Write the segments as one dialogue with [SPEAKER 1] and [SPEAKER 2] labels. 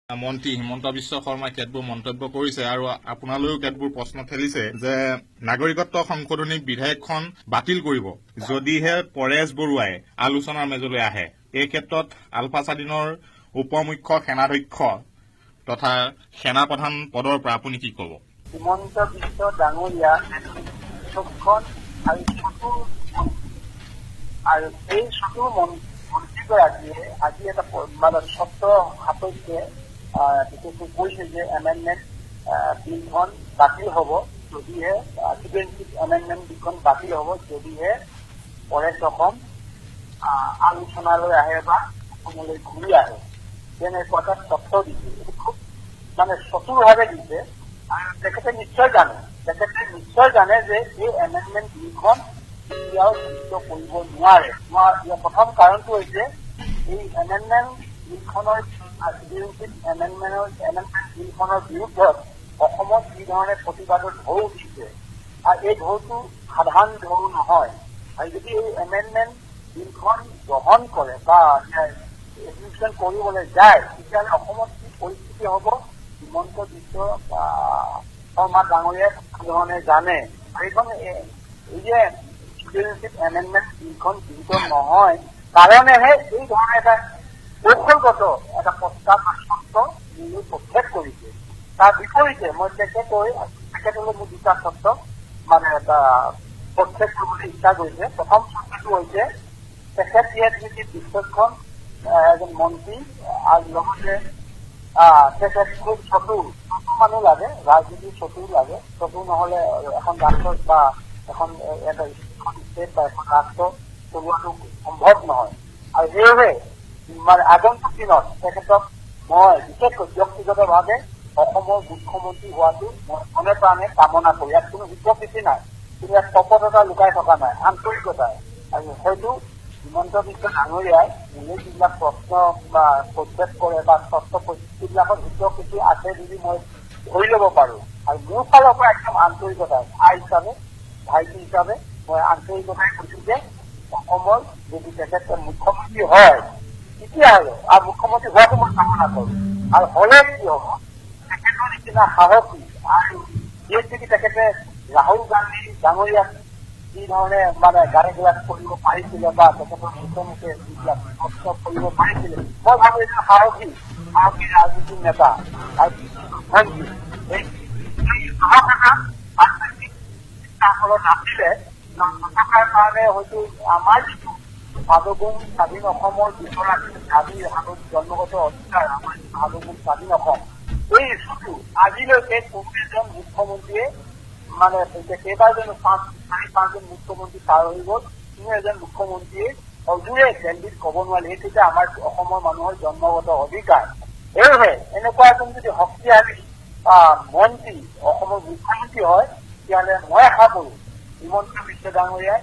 [SPEAKER 1] মন্ত্ৰী হিমন্ত বিশ্ব শৰ্মাই কেতবোৰ মন্তব্য কৰিছে আৰু আপোনালৈও কেতবোৰ প্ৰশ্ন ঠেলিছে যে নাগৰিকত্ব সংশোধনী বিধেয়কখন বাতিল কৰিব যদিহে পৰেশ বৰুৱাই আলোচনাৰ মেজলৈ আহে। এই ক্ষেত্ৰত আলফা স্বাধীনৰ উপমুখ্য সেনাধ্যক্ষ তথা সেনাপ্ৰধান পদৰ পৰা আপুনি কি ক'ব?
[SPEAKER 2] হিমন্ত বিশ্ব ডাঙৰীয়া আৰু এই চতুৰ মন্ত্ৰীগৰাকীয়ে আজি এটা স্বত্ব সাপেক্ষে বিশেষকৈ কৈছে যে এমেণ্ডমেণ্ট বিলখন বাতিল হ'ব যদিহে চিটিজেনশ্বিপ এমেণ্ডমেণ্ট বিলখন বাতিল হ'ব যদিহে পৰেশ অসম আলোচনালৈ আহে বা অসমলৈ ঘূৰি আহে। তেনেকুৱা এটা তথ্য দিছে, খুব চতুৰভাৱে দিছে আৰু তেখেতে নিশ্চয় জানে যে এই এমেণ্ডমেণ্ট বিলখন এতিয়াও গৃহীত কৰিব নোৱাৰে। ইয়াৰ প্ৰথম কাৰণটো হৈছে এই এমেণ্ডমেণ্ট বিলখনৰ বিলখনৰ বিৰুদ্ধত অসমত যি ধৰণে প্ৰতিবাদৰ ঢৌ উঠিছে আৰু এই ঢৌটো সাধাৰণ ঢৌ নহয়। আৰু যদি এই এমেণ্ডমেণ্ট বিলখন গ্ৰহণ কৰে বা এক্সিকিউশ্যন কৰিবলৈ যায় তেতিয়াহ'লে অসমত কি পৰিস্থিতি হ'ব হিমন্ত বিশ্ব শৰ্মা ডাঙৰীয়াই ধৰণে জানে। আৰু এইখন এই যে চিটিজেনশ্বিপ এমেণ্ডমেণ্ট বিলখন গৃহীত নহয় কাৰণেহে এই ধৰণে এটা কৌশলগত এটা প্ৰস্তাৱ বা চৰ্ত প্ৰক্ষেপ কৰিছে। তাৰ বিপৰীতে মই তেখেতলৈ মোৰ দুটা চৰ্ত এটা প্ৰক্ষেপ কৰিবলৈ ইচ্ছা কৰিছে। প্ৰথম চৰ্তটো হৈছে তেখেত যিহেতু বিশ্বখন এজন মন্ত্ৰী আৰু লগতে তেখেত খুব চতুৰ মানুহ লাগে, ৰাজনীতি চতুৰ লাগে। চতুৰ নহ'লে এখন ৰাষ্ট্ৰ বা এখন ষ্টেট বা এখন ৰাষ্ট্ৰ চলোৱাটো সম্ভৱ নহয়। আৰু সেয়েহে আগন্তুক দিনত তেখেতক মই বিশেষকৈ ব্যক্তিগতভাৱে অসমৰ মুখ্যমন্ত্ৰী হোৱাটো মই মনে প্ৰাণে কামনা কৰোঁ। ইয়াত কোনো হিপক্ৰেচি নাই, কিন্তু ইয়াত কপটতা লুকাই থকা নাই, আন্তৰিকতাই। আৰু হয়তো হিমন্ত বিশ্ব ডাঙৰীয়াই মোলৈ যিবিলাক প্ৰশ্ন বা প্ৰক্ষেপ কৰে বা তথ্য সেইবিলাকত হিপক্ৰেচি আছে বুলি মই ধৰি ল'ব পাৰোঁ। আৰু মোৰ ফালৰ পৰা একদম আন্তৰিকতাই হিচাপে ভাইটি হিচাপে মই আন্তৰিকতাই কৈছোঁ যে অসমৰ যদি তেখেত মুখ্যমন্ত্ৰী হয় তেতিয়াহ'লে আৰু মুখ্যমন্ত্ৰী হোৱাটো মই কামনা কৰোঁ। আৰু হ'লে কি হ'ব তেখেতৰ নিচিনা সাহসী আৰু যদি তেখেতে ৰাহুল গান্ধী ডাঙৰীয়াক যি ধৰণে গাড়ী গিলাচ কৰিব পাৰিছিলে বা তেখেতৰ মুখে যিবিলাক প্ৰশ্ন কৰিব পাৰিছিলে, মই ভাবোঁ এইটো সাহসী ৰাজনীতিৰ নেতা আৰু এই সাহস এটা ফলত নাছিলে নথকাৰ কাৰণে হয়তো আমাৰ যিটো সাধুগুণ স্বাধীন অসমৰ বিচৰা দাবী জন্মগত অধিকাৰ আমাৰ সাধুগুণ স্বাধীন অসম এই ইছ্যুটো আজিলৈকে কোনো এজন মুখ্যমন্ত্ৰীয়ে কেইবাজনো 4-5জন মুখ্যমন্ত্ৰী পাৰ হৈ গ'ল, কোনো এজন মুখ্যমন্ত্ৰীয়ে অজুৰে দিল্লীত ক'ব নোৱাৰে সেইটো যে আমাৰ অসমৰ মানুহৰ জন্মগত অধিকাৰ। সেয়েহে এনেকুৱা এজন যদি শক্তিশালী মন্ত্ৰী অসমৰ মুখ্যমন্ত্ৰী হয় তেতিয়াহ'লে মই আশা কৰোঁ হিমন্ত বিশ্ব ডাঙৰীয়াই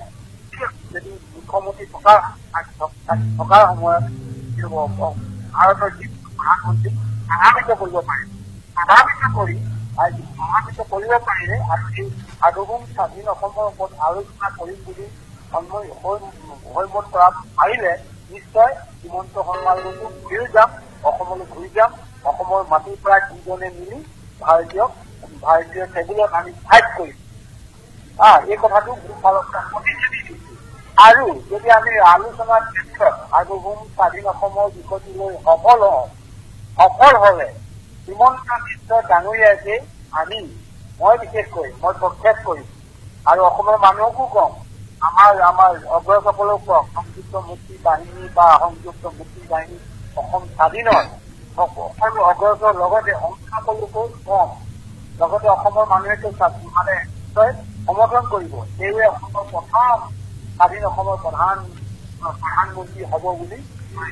[SPEAKER 2] যদি মুখ্যমন্ত্ৰী থকাৰ সময়ত ভাৰতৰ যি প্ৰধানমন্ত্ৰী প্ৰভাৱিত কৰিব পাৰে, প্ৰভাৱিত কৰিব পাৰিলে আৰু এই সাধুগুণ স্বাধীন অসমৰ ওপৰত আলোচনা কৰিম বুলি হৈমত কৰা পাৰিলে নিশ্চয় হিমন্ত শৰ্মাৰ লগতো ঘূৰি যাম, অসমলৈ ঘূৰি যাম। অসমৰ মাটিৰ পৰা দুজনে মিলি ভাৰতীয় টেবুলত আমি ফাইট কৰিম। এই কথাটো মোৰ ফালৰ পৰা প্ৰতিশ্ৰুতি দিছোঁ। আৰু যদি আমি আলোচনাৰ ক্ষেত্ৰত সাৰ্বভৌম স্বাধীন অসমৰ বিষয়টো লৈ সফল হ'লে হিমন্ত বিশ্ব ডাঙৰীয়াকে মই বিশেষকৈ প্ৰক্ষেপ কৰিম আৰু অসমৰ মানুহকো কম, আমাৰ অগ্ৰজসকলক কম, সংযুক্ত মুক্তি বাহিনী বা সংযুক্ত মুক্তি বাহিনী অসম স্বাধীনৰ সকলো অগ্ৰজৰ লগতে সংস্থাসকলকো কম, লগতে অসমৰ মানুহেতো নিশ্চয় সমৰ্থন কৰিব। সেয়ে অসমৰ প্ৰথম স্বাধীন অসমৰ প্ৰধানমন্ত্ৰী হ'ব বুলি মই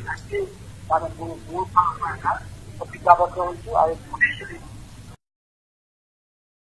[SPEAKER 2] মোৰ ফালৰ পৰা এটা প্ৰতিজ্ঞাবদ্ধ হৈছোঁ আৰু প্ৰতিশ্ৰুতি